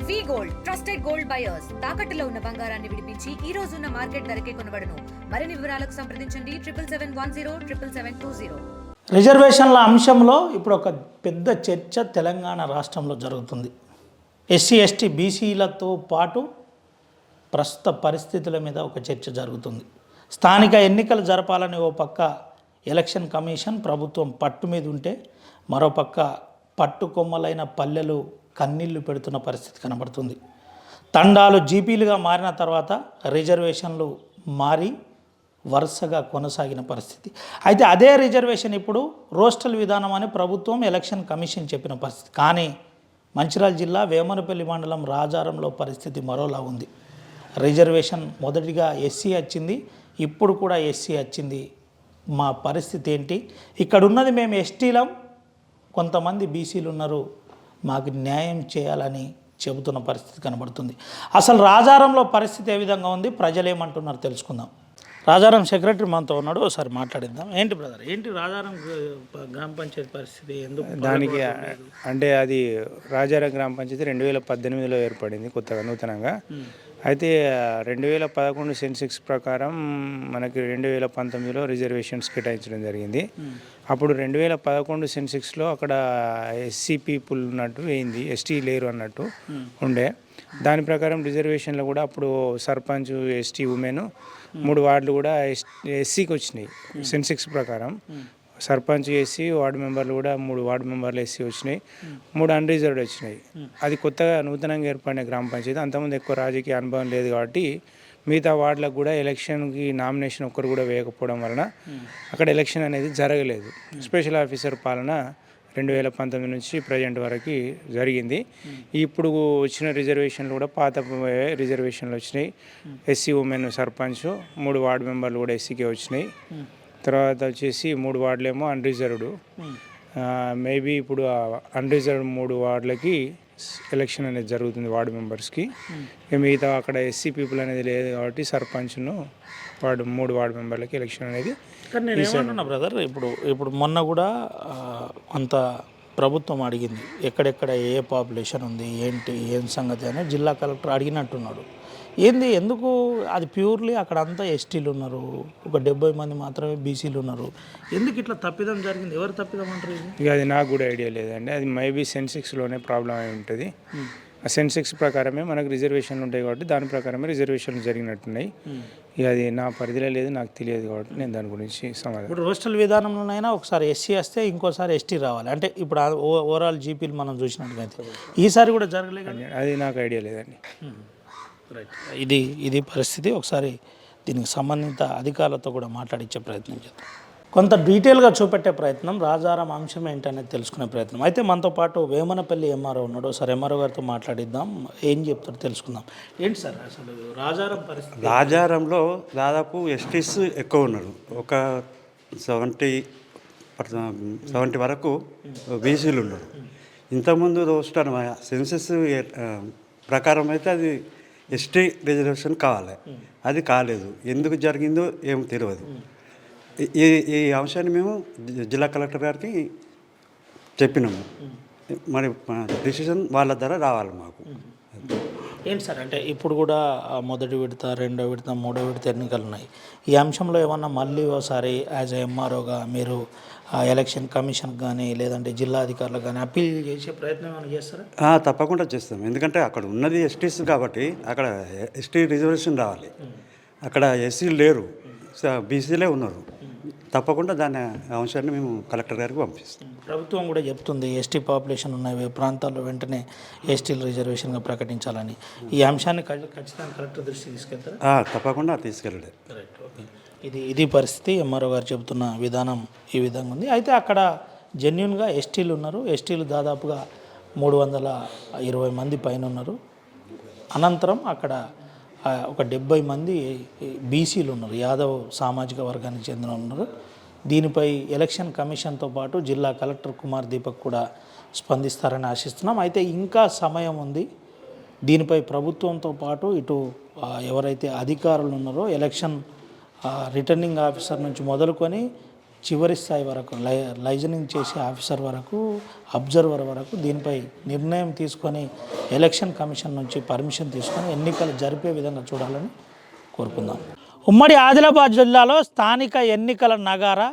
వి gold trusted gold buyers తాకట్టులో ఉన్న బంగారాన్ని విడిపించి ఈ రోజు ఉన్న మార్కెట్ ధరకే కొనబడును. మరిన్ని వివరాలకు సంప్రదించండి 77107720. రిజర్వేషన్ల అంశంలో ఇప్పుడు ఒక పెద్ద చర్చ తెలంగాణ రాష్ట్రంలో జరుగుతుంది. ఎస్సీ ఎస్టీ బీసీలతో పాటు ప్రస్తుత పరిస్థితుల మీద ఒక చర్చ జరుగుతుంది. స్థానిక ఎన్నికలు జరపాలని ఓ పక్క ఎలక్షన్ కమిషన్ ప్రభుత్వం పట్టు మీద ఉంటే, మరోపక్క పట్టుకొమ్మలైన పల్లెలు కన్నీళ్లు పెడుతున్న పరిస్థితి కనబడుతుంది. తండాలు జీపీలుగా మారిన తర్వాత రిజర్వేషన్లు మారి వరుసగా కొనసాగిన పరిస్థితి. అయితే అదే రిజర్వేషన్ ఇప్పుడు రోస్టల్ విధానం అని ప్రభుత్వం ఎలక్షన్ కమిషన్ చెప్పిన పరిస్థితి. కానీ మంచిర్యాల జిల్లా వేమనపల్లి మండలం రాజారంలో పరిస్థితి మరోలా ఉంది. రిజర్వేషన్ మొదటిగా ఎస్సీ వచ్చింది, ఇప్పుడు కూడా ఎస్సీ వచ్చింది. మా పరిస్థితి ఏంటి? ఇక్కడ ఉన్నది మేము ఎస్టీలం, కొంతమంది బీసీలు ఉన్నారు, మాకు న్యాయం చేయాలని చెబుతున్న పరిస్థితి కనబడుతుంది. అసలు రాజారంలో పరిస్థితి ఏ విధంగా ఉంది, ప్రజలు ఏమంటున్నారు తెలుసుకుందాం. రాజారం సెక్రటరీ మనతో ఉన్నాడు, ఒకసారి మాట్లాడిద్దాం. ఏంటి బ్రదర్, ఏంటి రాజారం గ్రామ పంచాయతీ పరిస్థితి? ఎందుకు దానికి అంటే అది రాజారం గ్రామ పంచాయతీ 2018లో ఏర్పడింది కొత్తగా నూతనంగా. అయితే 2011 సెన్సెక్స్ ప్రకారం మనకి 2019లో రిజర్వేషన్స్ కేటాయించడం జరిగింది. అప్పుడు 2011 సెన్సెక్స్లో అక్కడ ఎస్సీ పీపుల్ ఉన్నట్టు అయింది, ఎస్టీ లేరు అన్నట్టు ఉండే. దాని ప్రకారం రిజర్వేషన్లో కూడా అప్పుడు సర్పంచ్ ఎస్టీ ఉమెన్ 3 వార్డులు కూడా ఎస్సీకి వచ్చినాయి సెన్సెక్స్ ప్రకారం. సర్పంచ్ ఎస్సీ, వార్డు మెంబర్లు కూడా 3 వార్డు మెంబర్లు ఎస్సీ వచ్చినాయి, 3 అన్రిజర్వ్డ్ వచ్చినాయి. అది కొత్తగా నూతనంగా ఏర్పడిన గ్రామ పంచాయతీ. అంతకుముందు ఎక్కువ రాజకీయ అనుభవం లేదు కాబట్టి మిగతా వార్డులకు కూడా ఎలక్షన్కి నామినేషన్ ఒక్కరు కూడా వేయకపోవడం వలన అక్కడ ఎలక్షన్ అనేది జరగలేదు. స్పెషల్ ఆఫీసర్ పాలన 2019 నుంచి ప్రజెంట్ వరకు జరిగింది. ఇప్పుడు వచ్చిన రిజర్వేషన్లు కూడా పాత రిజర్వేషన్లు వచ్చినాయి. ఎస్సీ ఉమెన్ సర్పంచ్, 3 వార్డు మెంబర్లు కూడా ఎస్సీకే వచ్చినాయి. తర్వాత వచ్చేసి 3 వార్డులేమో అన్రిజర్వ్డ్. మేబీ ఇప్పుడు అన్రిజర్వ్డ్ 3 వార్డులకి ఎలక్షన్ అనేది జరుగుతుంది వార్డు మెంబర్స్కి. మిగతా అక్కడ ఎస్సీ పీపుల్ అనేది లేదు కాబట్టి సర్పంచ్ను 3 వార్డు మెంబర్లకి ఎలక్షన్ అనేది. కానీ నేను ఏమంటున్నా బ్రదర్, ఇప్పుడు మొన్న కూడా కొంత ప్రభుత్వం అడిగింది ఎక్కడెక్కడ ఏ పాపులేషన్ ఉంది, ఏంటి ఏం సంగతి అని జిల్లా కలెక్టర్ అడిగినట్టున్నాడు. ఏంది, ఎందుకు? అది ప్యూర్లీ అక్కడ అంతా ఎస్టీలు ఉన్నారు, ఒక 70 మంది మాత్రమే బీసీలు ఉన్నారు. ఎందుకు ఇట్లా తప్పిదం జరిగింది? ఎవరు తప్పిదం అంటారు? ఇక అది నాకు కూడా ఐడియా లేదండి. అది మేబీ సెన్సెక్స్లోనే ప్రాబ్లం అయి ఉంటుంది. ఆ సెన్సెక్స్ ప్రకారమే మనకు రిజర్వేషన్లు ఉంటాయి కాబట్టి దాని ప్రకారమే రిజర్వేషన్లు జరిగినట్టున్నాయి. ఇక అది నా పరిధిలో లేదు, నాకు తెలియదు కాబట్టి నేను దాని గురించి సమాధానం. ఇప్పుడు రోస్టల్ విధానంలోనైనా ఒకసారి ఎస్సీ వస్తే ఇంకోసారి ఎస్టీ రావాలి అంటే ఇప్పుడు ఓవరాల్ జీపీలు మనం చూసినట్టుగైతే ఈసారి కూడా జరగలేదు. అది నాకు ఐడియా లేదండి. రైట్, ఇది పరిస్థితి. ఒకసారి దీనికి సంబంధిత అధికారులతో కూడా మాట్లాడించే ప్రయత్నం చేద్దాం. కొంత డీటెయిల్గా చూపెట్టే ప్రయత్నం, రాజారాం అంశం ఏంటనేది తెలుసుకునే ప్రయత్నం. అయితే మనతో పాటు వేమనపల్లి ఎంఆర్ఓ ఉన్నాడు. సార్, ఎంఆర్ఓ గారితో మాట్లాడిద్దాం, ఏం చెప్తారో తెలుసుకుందాం. ఏంటి సార్ అసలు రాజారాం పరిస్థితి? రాజారంలో దాదాపు ఎస్టీస్ ఎక్కువ ఉన్నారు. ఒక 70 వరకు బీసీలు ఉన్నారు. ఇంతకుముందు రోస్టర్ సెన్సెస్ ప్రకారం అయితే అది ఎస్టీ రిజర్వేషన్ కావాలి, అది కాలేదు. ఎందుకు జరిగిందో ఏమో తెలియదు. ఈ అంశాన్ని మేము జిల్లా కలెక్టర్ గారికి చెప్పినాము. మరి డిసిషన్ వాళ్ళ ద్వారా రావాలి మాకు. ఏంటి సార్, అంటే ఇప్పుడు కూడా మొదటి విడత, రెండో విడత, మూడో విడత ఎన్నికలు ఉన్నాయి. ఈ అంశంలో ఏమన్నా మళ్ళీ ఒకసారి యాజ్ ఎంఆర్ఓగా మీరు ఎలక్షన్ కమిషన్ కానీ లేదంటే జిల్లా అధికారులకు కానీ అప్పీల్ చేసే ప్రయత్నం ఏమైనా చేస్తారా? తప్పకుండా చేస్తాం. ఎందుకంటే అక్కడ ఉన్నది ఎస్టీస్ కాబట్టి అక్కడ ఎస్టీ రిజర్వేషన్ రావాలి. అక్కడ ఎస్సీలు లేరు, బీసీలే ఉన్నారు. తప్పకుండా దాని అంశాన్ని మేము కలెక్టర్ గారికి పంపిస్తాం. ప్రభుత్వం కూడా చెప్తుంది ఎస్టీ పాపులేషన్ ఉన్న ప్రాంతాల్లో వెంటనే ఎస్టీలు రిజర్వేషన్గా ప్రకటించాలని. ఈ అంశాన్ని ఖచ్చితంగా కలెక్టర్ దృష్టికి తీసుకెళ్తారా? తప్పకుండా తీసుకెళ్ళండి. Right, okay. ఇది పరిస్థితి. ఎంఆర్ఓ గారు చెబుతున్న విధానం ఈ విధంగా ఉంది. అయితే అక్కడ జెన్యున్గా ఎస్టీలు ఉన్నారు. ఎస్టీలు దాదాపుగా 320 మంది పైన ఉన్నారు. అనంతరం అక్కడ ఒక 70 మంది బీసీలు ఉన్నారు, యాదవ్ సామాజిక వర్గానికి చెందిన ఉన్నారు. దీనిపై ఎలక్షన్ కమిషన్తో పాటు జిల్లా కలెక్టర్ కుమార్ దీపక్ కూడా స్పందిస్తారని ఆశిస్తున్నాం. అయితే ఇంకా సమయం ఉంది. దీనిపై ప్రభుత్వంతో పాటు ఇటు ఎవరైతే అధికారులు ఉన్నారో ఎలక్షన్ రిటర్నింగ్ ఆఫీసర్ నుంచి మొదలుకొని చివరి స్థాయి వరకు లైజనింగ్ చేసే ఆఫీసర్ వరకు, అబ్జర్వర్ వరకు దీనిపై నిర్ణయం తీసుకొని ఎలక్షన్ కమిషన్ నుంచి పర్మిషన్ తీసుకొని ఎన్నికలు జరిపే విధంగా చూడాలని కోరుకుందాం. ఉమ్మడి ఆదిలాబాద్ జిల్లాలో స్థానిక ఎన్నికల నగారా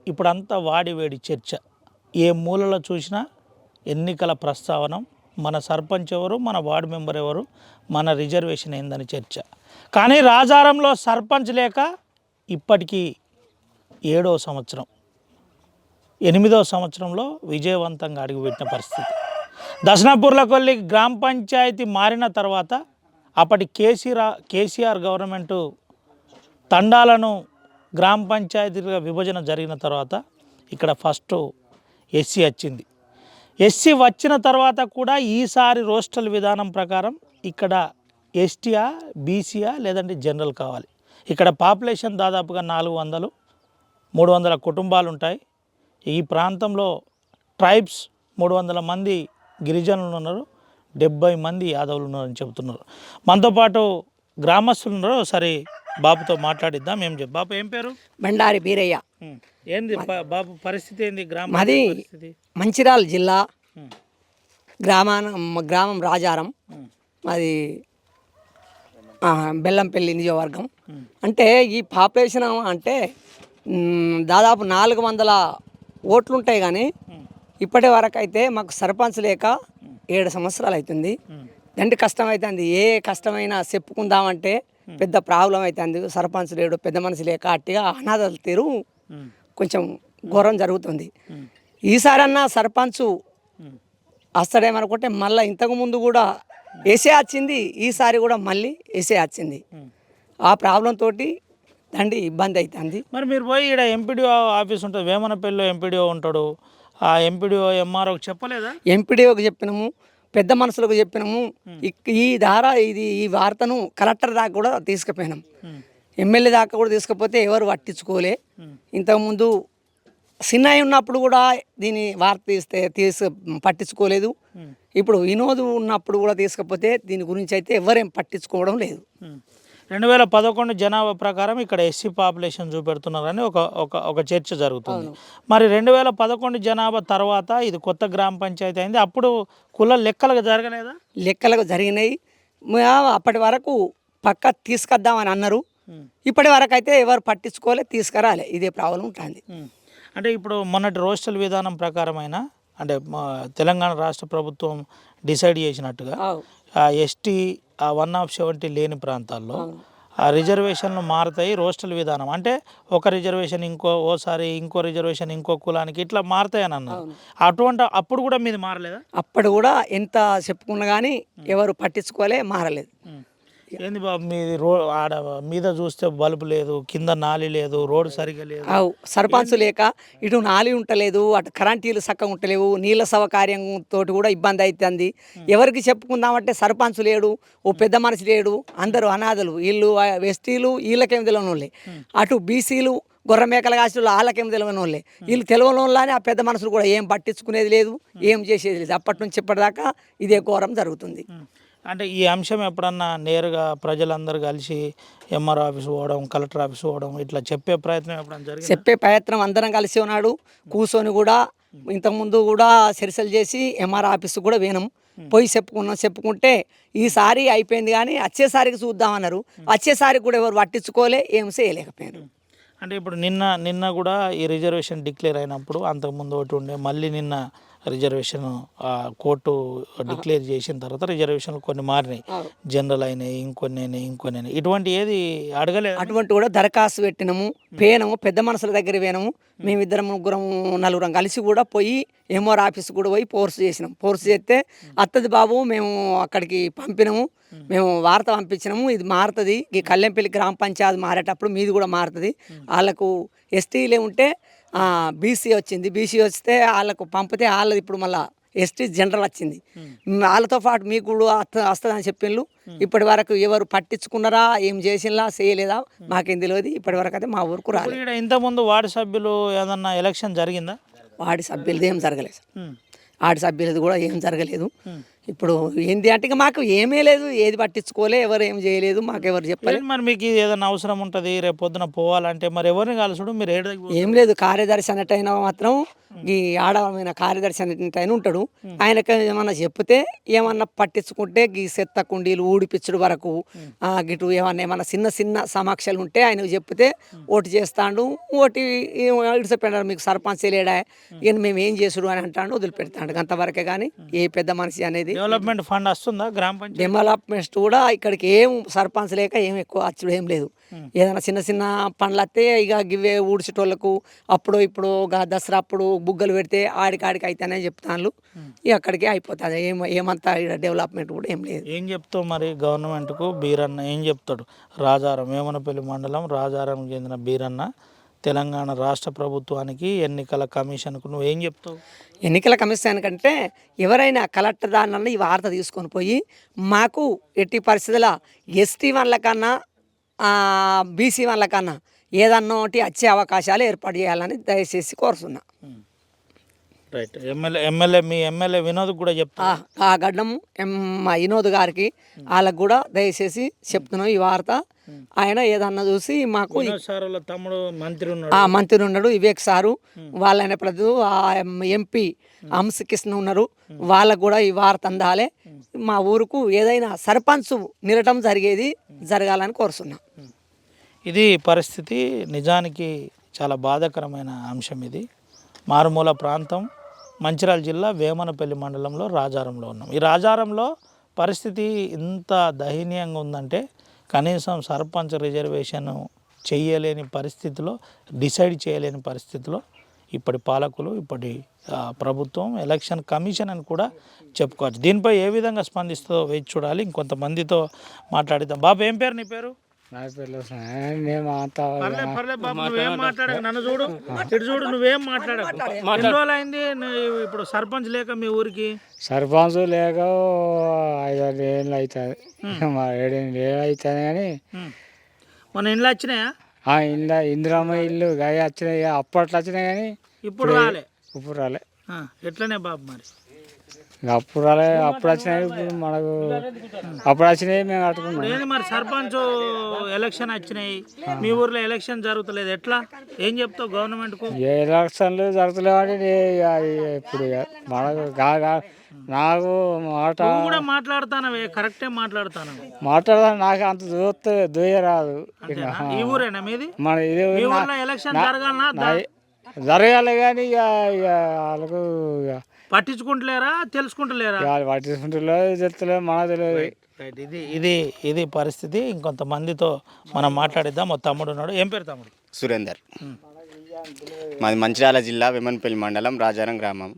ఇప్పుడంతా వాడివేడి చర్చ. ఏ మూలలో చూసినా ఎన్నికల ప్రస్తావన, మన సర్పంచ్ ఎవరు, మన వార్డు మెంబర్ ఎవరు, మన రిజర్వేషన్ ఏందని చర్చ. కానీ రాజారంలో సర్పంచ్ లేక ఇప్పటికీ 7వ సంవత్సరం, 8వ సంవత్సరంలో విజయవంతంగా అడుగుపెట్టిన పరిస్థితి. దశనాపూర్లకొల్లి గ్రామ పంచాయతీ మారిన తర్వాత అప్పటి కేసీఆర్ గవర్నమెంటు తండాలను గ్రామ పంచాయతీలుగా విభజన జరిగిన తర్వాత ఇక్కడ ఫస్ట్ ఎస్సీ వచ్చింది. ఎస్సీ వచ్చిన తర్వాత కూడా ఈసారి రోస్టల్ విధానం ప్రకారం ఇక్కడ ఎస్టీయా, బీసీయా లేదంటే జనరల్ కావాలి. ఇక్కడ పాపులేషన్ దాదాపుగా 400-300 కుటుంబాలు ఉంటాయి. ఈ ప్రాంతంలో ట్రైబ్స్ 300 మంది గిరిజనులు ఉన్నారు, 70 మంది యాదవులు ఉన్నారని చెబుతున్నారు. మనతో పాటు గ్రామస్తులు ఉన్నారు. ఒకసారి బాబుతో మాట్లాడిద్దాం. బాబు ఏం పేరు? బండారి బీరయ్య. ఏంది బాబు పరిస్థితి ఏంది? మాది మంచిర్యాల జిల్లా, గ్రామం రాజారం, మాది బెల్లంపల్లి నియోజకవర్గం. అంటే ఈ పాపులేషన్ అంటే దాదాపు 400 ఓట్లు ఉంటాయి. కానీ ఇప్పటి వరకు అయితే మాకు సర్పంచ్ లేక 7 సంవత్సరాలు అవుతుంది. దండి కష్టం అవుతుంది. ఏ కష్టమైనా చెప్పుకుందామంటే పెద్ద ప్రాబ్లం అవుతుంది. సర్పంచ్ లేడు, పెద్ద మనిషి లేక అట్టిగా అనాథాలు తీరు కొంచెం ఘోరం జరుగుతుంది. ఈసారన్నా సర్పంచ్ వస్తాడేమనుకుంటే మళ్ళీ ఇంతకుముందు కూడా ఏసే వచ్చింది, ఈసారి కూడా మళ్ళీ ఏసే వచ్చింది. ఆ ప్రాబ్లం తోటి దండి ఇబ్బంది అవుతుంది. మరి మీరు పోయి ఇక్కడ ఎంపీడీఓ ఆఫీస్ ఉంటుంది, వేమనపల్లిలో ఎంపీడీఓ ఉంటాడు. ఆ ఎంపీడీఓ ఎంఆర్ఓకి చెప్పలేదా? ఎంపీడీఓకి చెప్పినాము, పెద్ద మనుషులకు చెప్పినాము. ఈ ఈ వార్తను కలెక్టర్ దాకా కూడా తీసుకుపోయినాం, ఎమ్మెల్యే దాకా కూడా తీసుకుపోతే ఎవరు పట్టించుకోలే. ఇంతకుముందు సిన్నయ్య ఉన్నప్పుడు కూడా దీని వార్త పట్టించుకోలేదు. ఇప్పుడు వినోద్ ఉన్నప్పుడు కూడా తీసుకపోతే దీని గురించి అయితే ఎవరేం పట్టించుకోవడం లేదు. 2011 జనాభా ప్రకారం ఇక్కడ ఎస్సీ పాపులేషన్ చూపెడుతున్నారని ఒక చర్చ జరుగుతుంది. మరి 2011 జనాభా తర్వాత ఇది కొత్త గ్రామ పంచాయతీ అయింది. అప్పుడు కుల లెక్కలకు జరగలేదా? లెక్కలకు జరిగినాయి. అప్పటి వరకు పక్క తీసుకొద్దామని అన్నారు. ఇప్పటి వరకు అయితే ఎవరు పట్టించుకోలే, తీసుకురాలే. ఇదే ప్రాబ్లం ఉంటుంది. అంటే ఇప్పుడు మొన్నటి రోస్టల్ విధానం ప్రకారమైన అంటే తెలంగాణ రాష్ట్ర ప్రభుత్వం డిసైడ్ చేసినట్టుగా ఎస్టీ 1/70 లేని ప్రాంతాల్లో ఆ రిజర్వేషన్లు మారుతాయి. రోస్టల్ విధానం అంటే ఒక రిజర్వేషన్ ఇంకో రిజర్వేషన్ ఇంకో కులానికి ఇట్లా మారుతాయి అని అన్నారు. అప్పుడు కూడా మీది మారలేదా? అప్పుడు కూడా ఎంత చెప్పుకున్నా కానీ ఎవరు పట్టించుకోలే, మారలేదు. ఏంది బాబు మీది ఆడ మీద చూస్తే బల్బు లేదు, కింద నాలి లేదు, రోడ్డు సరిగా లేదు. సర్పంచ్ లేక ఇటు నాలి ఉంటలేదు, అటు కరెంటీలు చక్కగా ఉంటలేవు, నీళ్ళ సౌకర్యంతో కూడా ఇబ్బంది అవుతుంది. ఎవరికి చెప్పుకుందామంటే సర్పంచ్ లేడు, ఓ పెద్ద మనిషి లేడు, అందరూ అనాథలు. వీళ్ళు ఎస్టీలు వీళ్ళకేం తెలియని వాళ్ళే, అటు బీసీలు గొర్రెమేకల కాసులు వాళ్ళకేం తెలియని వాళ్ళే. వీళ్ళు తెలియని వాళ్ళని ఆ పెద్ద మనుషులు కూడా ఏం పట్టించుకునేది లేదు, ఏం చేసేది లేదు. అప్పటి నుంచి ఇప్పటిదాకా ఇదే ఘోరం జరుగుతుంది. అంటే ఈ అంశం ఎప్పుడన్నా నేరుగా ప్రజలందరూ కలిసి ఎంఆర్ఓ ఆఫీస్ పోవడం, కలెక్టర్ ఆఫీస్ పోవడం ఇట్లా చెప్పే ప్రయత్నం ఎప్పుడన్నా జరిగింది? చెప్పే ప్రయత్నం అందరం కలిసి ఉన్నాడు, కూర్చొని కూడా ఇంతకుముందు కూడా చర్చలు చేసి ఎంఆర్ఓ ఆఫీస్ కూడా పోయినాం. పోయి చెప్పుకుంటే ఈసారి అయిపోయింది కానీ వచ్చేసారికి చూద్దామన్నారు. వచ్చేసారికి కూడా ఎవరు పట్టించుకోలే, ఏం చేయలేకపోయారు. అంటే ఇప్పుడు నిన్న కూడా ఈ రిజర్వేషన్ డిక్లేర్ అయినప్పుడు అంతకుముందు ఒకటి ఉండే, మళ్ళీ నిన్న రిజర్వేషన్ కోర్టు డిక్లేర్ చేసిన తర్వాత రిజర్వేషన్లు కొన్ని మారినాయి, జనరల్ అయినాయి, ఇంకొన్ని ఇటువంటి ఏది అడగలేదు. అటువంటి కూడా దరఖాస్తు పెట్టినాము, పెద్ద మనుషుల దగ్గర పోయినాము. మేమిద్దరం 3-4 కలిసి కూడా పోయి ఎంఆర్ ఆఫీస్ కూడా పోయి ఫోర్స్ చేసినాం. ఫోర్స్ చేస్తే అత్తది బాబు మేము అక్కడికి పంపినాము, మేము వార్త పంపించినాము, ఇది మారుతుంది, ఈ కళ్యాణపల్లి గ్రామ పంచాయతీ మారేటప్పుడు మీది కూడా మారుతుంది. వాళ్ళకు ఎస్టీలే ఉంటే బీసీ వచ్చింది, బీసీ వస్తే వాళ్ళకు పంపితే వాళ్ళది ఇప్పుడు మళ్ళీ ఎస్టీ జనరల్ వచ్చింది. వాళ్ళతో పాటు మీకు కూడా వస్తుందని చెప్పిండ్రు. ఇప్పటి వరకు ఎవరు పట్టించుకున్నారా, ఏం చేసినా చేయలేదా మాకేం తెలియదు. ఇప్పటి వరకు అయితే మా ఊరుకు రాలేదు. ఇంతకుముందు వార్డు సభ్యులు ఏదన్నా ఎలక్షన్ జరిగిందా? వార్డు సభ్యులది ఏం జరగలేదు. వార్డు సభ్యులది కూడా ఏం జరగలేదు. ఇప్పుడు ఏంది అంటే ఇక మాకు ఏమీ లేదు, ఏది పట్టించుకోలే, ఎవరు ఏం చేయలేదు, మాకు ఎవరు చెప్పలేదు. మరి మీకు ఇది ఏదైనా అవసరం ఉంటుంది రేపు పొద్దున పోవాలంటే మరి ఎవరిని కలుసుడు మీరు ఏం లేదు, కార్యదర్శి అన్నట్టయినా మాత్రం ఈ ఆడమైన కార్యదర్శి అన్నట్టయినా ఉంటాడు. ఆయనకి ఏమన్నా చెప్తే ఏమన్నా పట్టించుకుంటే ఈ చెత్త కుండీలు ఊడిపించడం వరకు గిటు ఏమన్నా చిన్న చిన్న సమస్యలు ఉంటే ఆయనకు చెప్తే ఓటు చేస్తాడు, ఓటు ఇడిచిపెట్టాడు. మీకు సర్పంచ్ లేడా, ఇక మేము ఏం చేసుడు అని అంటాడు, వదిలిపెడతాడు. అంతవరకే కానీ ఏ పెద్ద మనిషి అనేది డెవలప్మెంట్ ఫండ్ వస్తుందా గ్రామ పంచాయతీ? డెవలప్మెంట్ కూడా ఇక్కడికి ఏం సర్పంచ్ లేక ఏం ఎక్కువ వచ్చుడు ఏం లేదు. ఏదైనా చిన్న చిన్న పనులు వస్తే ఇక గివే ఊడ్చేటోళ్ళకు అప్పుడు ఇప్పుడు దసరా అప్పుడు బుగ్గలు పెడితే ఆడికాడికి అయితేనే చెప్తాను, ఇక అక్కడికే అయిపోతుంది. ఏమంతా డెవలప్మెంట్ కూడా ఏం లేదు. ఏం చెప్తావు మరి గవర్నమెంట్కు? బీరన్న ఏం చెప్తాడు? రాజారం వేమనపల్లి మండలం రాజారం చెందిన బీరన్న తెలంగాణ రాష్ట్ర ప్రభుత్వానికి ఎన్నికల కమిషన్కు నువ్వు ఏం చెప్తావు? ఎన్నికల కమిషన్ కంటే ఎవరైనా కలెక్టర్ దాన్ని ఈ వార్త తీసుకొని పోయి మాకు ఎట్టి పరిస్థితుల ఎస్టీ వాళ్ళకన్నా బీసీ వాళ్ళకన్నా ఏదన్నా ఒకటి వచ్చే అవకాశాలు ఏర్పాటు చేయాలని దయచేసి కోరుతున్నా. రైట్. మీ ఎమ్మెల్యే వినోద్ కూడా చెప్తా ఆ గడ్డం మా వినోద్ గారికి వాళ్ళకు కూడా దయచేసి చెప్తున్నాం ఈ వార్త. ఆయన ఏదన్నా చూసి మాకు తమ్ముడు మంత్రి మంత్రి ఉన్నాడు వివేక్ సారు, వాళ్ళైన ప్రతి ఎంపీ హంసకృష్ణ ఉన్నారు, వాళ్ళకు కూడా ఈ వార్త అందాలే. మా ఊరుకు ఏదైనా సర్పంచ్ నిలటం జరగాలని కోరుతున్నాం. ఇది పరిస్థితి. నిజానికి చాలా బాధాకరమైన అంశం ఇది. మారుమూల ప్రాంతం మంచిర్యాల జిల్లా వేమనపల్లి మండలంలో రాజారంలో ఉన్నాం. ఈ రాజారంలో పరిస్థితి ఇంత దయనీయంగా ఉందంటే కనీసం సర్పంచ్ రిజర్వేషన్ చేయలేని పరిస్థితిలో, డిసైడ్ చేయలేని పరిస్థితిలో ఇప్పటి పాలకులు, ఇప్పటి ప్రభుత్వం, ఎలక్షన్ కమిషన్ అని కూడా చెప్పుకోవచ్చు. దీనిపై ఏ విధంగా స్పందిస్తుందో వేచి చూడాలి. ఇంకొంతమందితో మాట్లాడిద్దాం. బాబు ఏం పేరు నీ పేరు? నువ్వేం మాట్లాడక నన్ను చూడు, ఇటు చూడు, నువ్వేం మాట్లాడకు. ఎన్ని రోజులు అయింది ఇప్పుడు సర్పంచ్ లేక మీ ఊరికి? సర్పంచ్ లేక 5-6 ఏళ్ళు అవుతుంది, 7-8 ఏళ్ళు అవుతుంది. కానీ మన ఇండ్లు వచ్చినాయా? ఇందిరమ్మ ఇల్లు గాయ వచ్చినాయి, అప్పట్లో వచ్చినాయి కానీ ఇప్పుడు రాలే. ఇప్పుడు రాలే. ఎట్లనే బాబు మరి? అప్పుడు రాలే, అప్పుడు వచ్చినాయి. ఇప్పుడు మనకు అప్పుడు వచ్చినాయి, మేము కట్టుకున్నాం. ఏంది మరి సర్పంచ్ ఎలక్షన్ వచ్చినాయి, మీ ఊర్లో ఎలక్షన్ జరుగుతలేదు, ఎట్లా ఏం చెప్తావు గవర్నమెంట్కు? ఏ ఎలక్షన్లు జరుగుతలేవు అంటే ఇప్పుడు మనకు నాకు మాట కూడా మాట్లాడుతానవే, కరెక్టే మాట్లాడతాను. మాట్లాడదాం, నాకు అంత దూయరాదు. ఈ ఊరేనా మీది? మన ఇది ఎలక్షన్ జరగాలన్నా జరగాలి కానీ ఇక వాళ్ళకు పట్టించుకుంటలేరా, తెలుసుకుంటలేరా? పట్టించుకుంటలేదు, తెలుస్తలేదు, మనకు తెలియదు. రైట్. ఇది పరిస్థితి. ఇంకొంతమందితో మనం మాట్లాడిద్దాం. మా తమ్ముడు ఉన్నాడు. ఏం పేరు తమ్ముడు? సురేందర్. మాది మంచిర్యాల జిల్లా వేమనపల్లి మండలం రాజారం గ్రామం,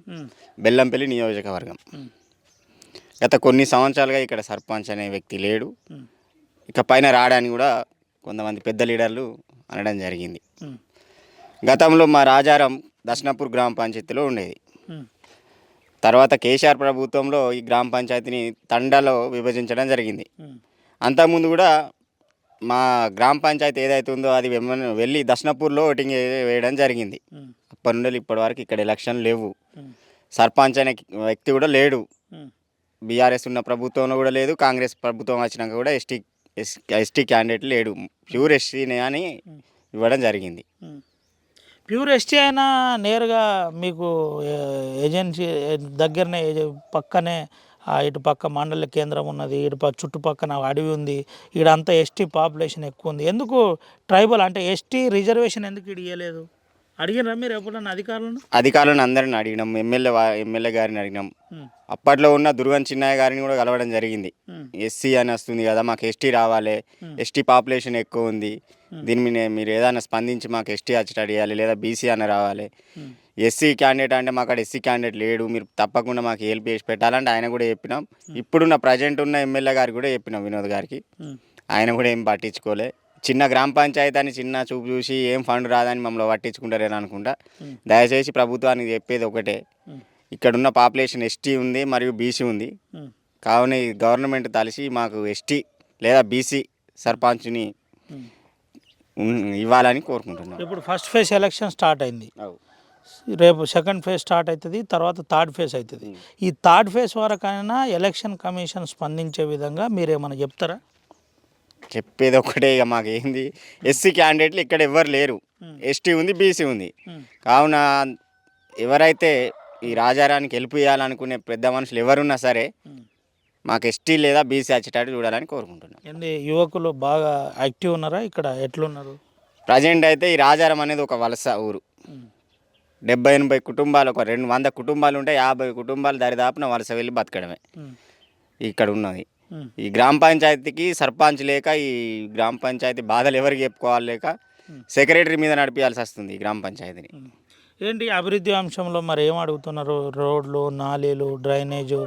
బెల్లంపల్లి నియోజకవర్గం. గత కొన్ని సంవత్సరాలుగా ఇక్కడ సర్పంచ్ అనే వ్యక్తి లేడు. ఇక పైన రావడానికి కూడా కొంతమంది పెద్ద లీడర్లు అనడం జరిగింది. గతంలో మా రాజారం దర్శనాపూర్ గ్రామ పంచాయతీలో ఉండేది. తర్వాత కేసీఆర్ ప్రభుత్వంలో ఈ గ్రామ పంచాయతీని తండాలో విభజించడం జరిగింది. అంతకుముందు కూడా మా గ్రామ పంచాయతీ ఏదైతే ఉందో అది వెళ్ళి దర్శనాపూర్లో ఓటింగ్ వేయడం జరిగింది. అప్పటి నుండి ఇప్పటి వరకు ఇక్కడ ఎలక్షన్ లేవు. సర్పంచ్ అనే వ్యక్తి కూడా లేడు. బీఆర్ఎస్ ఉన్న ప్రభుత్వంలో కూడా లేదు, కాంగ్రెస్ ప్రభుత్వం వచ్చినాక కూడా ఎస్టీ క్యాండిడేట్ లేడు. ప్యూర్ ఎస్టీనే అని ఇవ్వడం జరిగింది. ప్యూర్ ఎస్టీ అయినా నేరుగా మీకు ఏజెన్సీ దగ్గరనే పక్కనే ఇటు పక్క మండల కేంద్రం ఉన్నది, ఇటు చుట్టుపక్కన అడవి ఉంది, ఈడంతా ఎస్టీ పాపులేషన్ ఎక్కువ ఉంది. ఎందుకు ట్రైబల్ అంటే ఎస్టీ రిజర్వేషన్ ఎందుకు ఇవ్వలేదు? అడిగినరా మీరు ఎప్పుడన్నా అధికారులను అందరిని అడిగినాం, ఎమ్మెల్యే గారిని అడిగినాం. అప్పట్లో ఉన్న దుర్గం చిన్నయ్య గారిని కూడా కలవడం జరిగింది. ఎస్సీ అని వస్తుంది కదా, మాకు ఎస్టీ రావాలి, ఎస్టీ పాపులేషన్ ఎక్కువ ఉంది, దీని మీద మీరు ఏదైనా స్పందించి మాకు ఎస్టీ వచ్చేటట్టు చేయాలి, లేదా బీసీ అని రావాలి. ఎస్సీ క్యాండిడేట్ అంటే మాకు అక్కడ ఎస్సీ క్యాండిడేట్ లేడు, మీరు తప్పకుండా మాకు హెల్ప్ చేసి పెట్టాలంటే ఆయన కూడా చెప్పినాం. ఇప్పుడున్న ప్రజెంట్ ఉన్న ఎమ్మెల్యే గారికి కూడా చెప్పినాం, వినోద్ గారికి. ఆయన కూడా ఏం పట్టించుకోలే. చిన్న గ్రామ పంచాయతీ అని చిన్న చూపు చూసి ఏం ఫండ్ రాదని మమ్మల్ని పట్టించుకుంటారేని అనుకుంటా. దయచేసి ప్రభుత్వానికి చెప్పేది ఒకటే, ఇక్కడున్న పాపులేషన్ ఎస్టీ ఉంది మరియు బీసీ ఉంది. కావున ఈ గవర్నమెంట్ తలిసి మాకు ఎస్టీ లేదా బీసీ సర్పంచ్ని ఇవ్వాలని కోరుకుంటున్నాం. ఇప్పుడు ఫస్ట్ ఫేజ్ ఎలక్షన్ స్టార్ట్ అయింది. రేపు సెకండ్ ఫేజ్ స్టార్ట్ అవుతుంది, తర్వాత థర్డ్ ఫేజ్ అవుతుంది. ఈ థర్డ్ ఫేజ్ వరకైనా ఎలక్షన్ కమిషన్ స్పందించే విధంగా మీరేమైనా చెప్తారా? చెప్పేది ఒకటే, ఇక మాకు ఏంది, ఎస్సీ క్యాండిడేట్లు ఇక్కడ ఎవ్వరు లేరు, ఎస్టీ ఉంది, బీసీ ఉంది. కావున ఎవరైతే ఈ రాజారానికి హెల్ప్ చేయాలనుకునే పెద్ద మనుషులు ఎవరున్నా సరే మాకు ఎస్టీ లేదా బీసీ వచ్చేటట్టు చూడాలని కోరుకుంటున్నాం. ఏంది యువకులు బాగా యాక్టివ్ ఉన్నారా ఇక్కడ? ఎట్లున్నారు ప్రజెంట్ అయితే ఈ రాజారం అనేది ఒక వలస ఊరు. 70-80 కుటుంబాలు, ఒక 200 కుటుంబాలు ఉంటే 50 కుటుంబాలు దరిదాపున వలస వెళ్ళి బతకడమే ఇక్కడ ఉన్నది. ఈ గ్రామ పంచాయతీకి సర్పంచ్ లేక, ఈ గ్రామ పంచాయతీ బాధలు ఎవరికి చెప్పుకోవాలి లేక సెక్రటరీ మీద నడిపించాల్సి వస్తుంది ఈ గ్రామ పంచాయతీని. ఏంటి అభివృద్ధి అంశంలో మరి ఏం అడుగుతున్నారు? రోడ్లు, నాలీలు, డ్రైనేజు,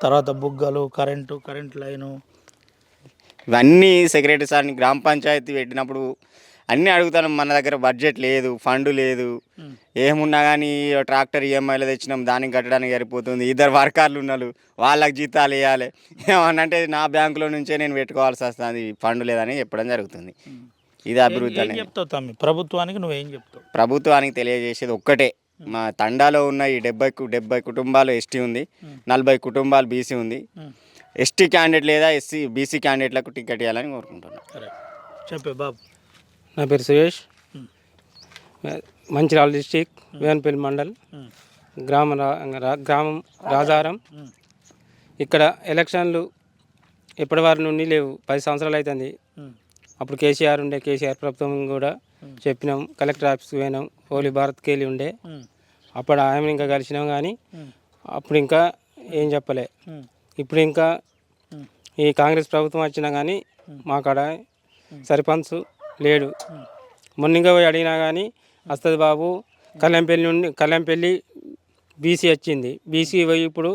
తర్వాత బుగ్గలు, కరెంట్ లైను, ఇవన్నీ సెక్రటరీ సార్ని గ్రామ పంచాయతీ పెట్టినప్పుడు అన్నీ అడుగుతాను. మన దగ్గర బడ్జెట్ లేదు, ఫండ్ లేదు, ఏమున్నా కానీ ట్రాక్టర్ ఈఎంఐలో తెచ్చినాం, దానికి కట్టడానికి సరిపోతుంది. 2 వర్కర్లు ఉన్నారు, వాళ్ళకి జీతాలు వేయాలి, ఏమన్నంటే నా బ్యాంకులో నుంచే నేను పెట్టుకోవాల్సి వస్తుంది, ఫండ్ లేదని చెప్పడం జరుగుతుంది. ఇది అభివృద్ధి అనేది. చెప్తావు తమ్మి, ప్రభుత్వానికి నువ్వేం చెప్తావు? ప్రభుత్వానికి తెలియజేసేది ఒక్కటే, మా తండాలో ఉన్న ఈ 70 కుటుంబాలు ఎస్టీ ఉంది, 40 కుటుంబాలు బీసీ ఉంది. ఎస్టీ క్యాండిడేట్ లేదా ఎస్సీ బీసీ క్యాండిడేట్లకు టికెట్ ఇవ్వాలని కోరుకుంటున్నాను. చెప్పే బాబు. నా పేరు సురేష్, మంచిర్యాల డిస్టిక్, వేమనపల్లి మండల్, గ్రామం రాజారం. ఇక్కడ ఎలక్షన్లు ఎప్పటి వారి నుండి లేవు, 10 సంవత్సరాలు అవుతుంది. అప్పుడు కేసీఆర్ ఉండే, కేసీఆర్ ప్రభుత్వం కూడా చెప్పినాం, కలెక్టర్ ఆఫీస్కి పోయినాం, హోలీ భారత్కి వెళ్ళి ఉండే. అప్పుడు ఆమె ఇంకా కలిసినాం, కానీ అప్పుడు ఇంకా ఏం చెప్పలే. ఇప్పుడు ఇంకా ఈ కాంగ్రెస్ ప్రభుత్వం వచ్చినా కానీ మా కాడ సర్పంచ్ లేడు. మొన్నింగా పోయి అడిగినా కానీ వస్తుంది బాబు, కళ్యాణపల్లి బీసీ వచ్చింది, బీసీ పోయి ఇప్పుడు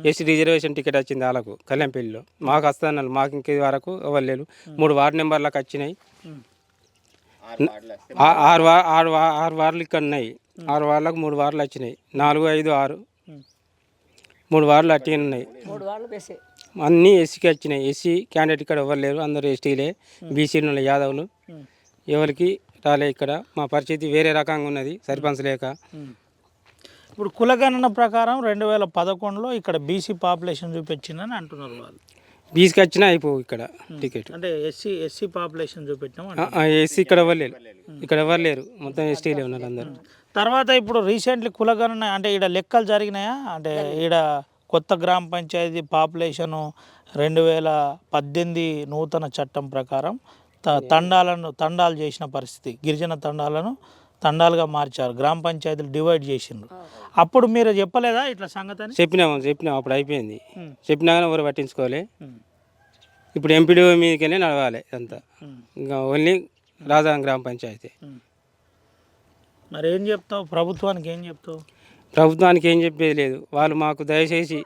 ఎస్సీ రిజర్వేషన్ టికెట్ వచ్చింది వాళ్ళకు కళ్యాణపల్లిలో. మాకు వస్తాను, మాకు ఇంకే వరకు ఇవ్వలేరు. 3 వార్డు నెంబర్లకు వచ్చినాయి, 6 వార్డులు ఇక్కడ ఉన్నాయి. 6 వార్డులకు 3 వార్డులు వచ్చినాయి, 4, 5, 6 3 వార్డులు అట్టిగా ఉన్నాయి. అన్నీ ఎస్సీకి వచ్చినాయి. ఎస్సీ క్యాండిడేట్ ఇక్కడ ఎవరు లేరు, అందరూ ఎస్టీలే, బీసీలు యాదవులు, ఎవరికి రాలే. ఇక్కడ మా పరిస్థితి వేరే రకంగా ఉన్నది, సర్పంచ్ లేక. ఇప్పుడు కులగణన ప్రకారం 2011లో ఇక్కడ బీసీ పాపులేషన్ చూపించిందని అంటున్నారు వాళ్ళు. బీసీకి వచ్చినా అయిపోవు ఇక్కడ టికెట్. అంటే ఎస్సీ పాపులేషన్ చూపెట్టినాం. ఎస్సీ ఇక్కడ ఎవరు లేరు, మొత్తం ఎస్టీలే ఉన్నారు అందరు. తర్వాత ఇప్పుడు రీసెంట్లీ కులగణన అంటే ఈడ లెక్కలు జరిగినాయా? అంటే ఈడ కొత్త గ్రామ పంచాయతీ పాపులేషను 2018 నూతన చట్టం ప్రకారం తండాలు చేసిన పరిస్థితి, గిరిజన తండాలుగా మార్చారు, గ్రామ పంచాయతీలు డివైడ్ చేసిండ్రు. అప్పుడు మీరు చెప్పలేదా ఇట్లా సంగతి అని? చెప్పినాం, అప్పుడు అయిపోయింది. చెప్పినా కానీ ఎవరు పట్టించుకోవాలి. ఇప్పుడు ఎంపీడీఓ మీదకెళ్ళి నడవాలి అంతా, ఇంకా ఓన్లీ రాజాం గ్రామ పంచాయతీ. మరి ఏం చెప్తావు ప్రభుత్వానికి? ఏం చెప్తావు? ప్రభుత్వానికి ఏం చెప్పేది లేదు. వాళ్ళు మాకు దయచేసి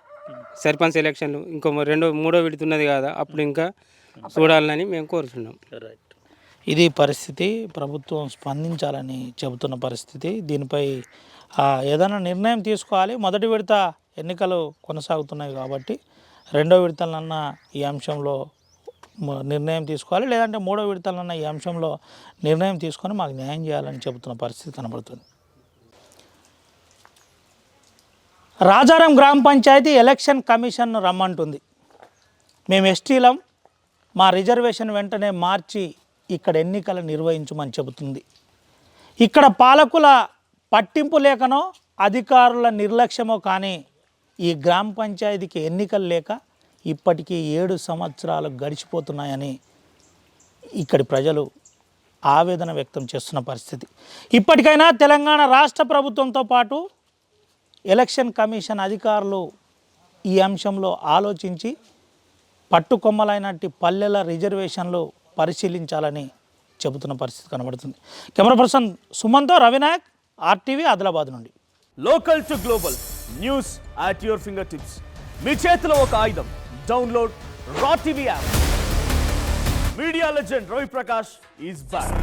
సర్పంచ్ ఎలక్షన్లు ఇంకో 2-3 విడుతున్నది కదా, అప్పుడు ఇంకా చూడాలని మేము కోరుతున్నాం. రైట్, ఇది పరిస్థితి. ప్రభుత్వం స్పందించాలని చెబుతున్న పరిస్థితి. దీనిపై ఏదైనా నిర్ణయం తీసుకోవాలి. మొదటి విడత ఎన్నికలు కొనసాగుతున్నాయి కాబట్టి 2వ విడతలన్నా ఈ అంశంలో నిర్ణయం తీసుకోవాలి, లేదంటే 3వ విడతలన్నా ఈ అంశంలో నిర్ణయం తీసుకొని మాకు న్యాయం చేయాలని చెబుతున్న పరిస్థితి కనబడుతుంది. రాజారం గ్రామ పంచాయతీ ఎలక్షన్ కమిషన్ రమ్మంటుంది. మేము ఎస్టీలం, మా రిజర్వేషన్ వెంటనే మార్చి ఇక్కడ ఎన్నికలు నిర్వహించమని చెబుతుంది. ఇక్కడ పాలకుల పట్టింపు లేకనో అధికారుల నిర్లక్ష్యమో కానీ ఈ గ్రామ పంచాయతీకి ఎన్నికలు లేక ఇప్పటికీ 7 సంవత్సరాలు గడిచిపోతున్నాయని ఇక్కడి ప్రజలు ఆవేదన వ్యక్తం చేస్తున్న పరిస్థితి. ఇప్పటికైనా తెలంగాణ రాష్ట్ర ప్రభుత్వంతో పాటు ఎలక్షన్ కమిషన్ అధికారులు ఈ అంశంలో ఆలోచించి పట్టుకొమ్మలైనట్టి పల్లెల రిజర్వేషన్లు పరిశీలించాలని చెబుతున్న పరిస్థితి కనబడుతుంది. కెమెరా పర్సన్ సుమన్తో రవినాయక్, RTV, ఆదిలాబాద్ నుండి. Local to global news at your finger tips. మీ చేతిలో ఒక ఆయుధం. Download R TV app. Media legend Ravi Prakash is back.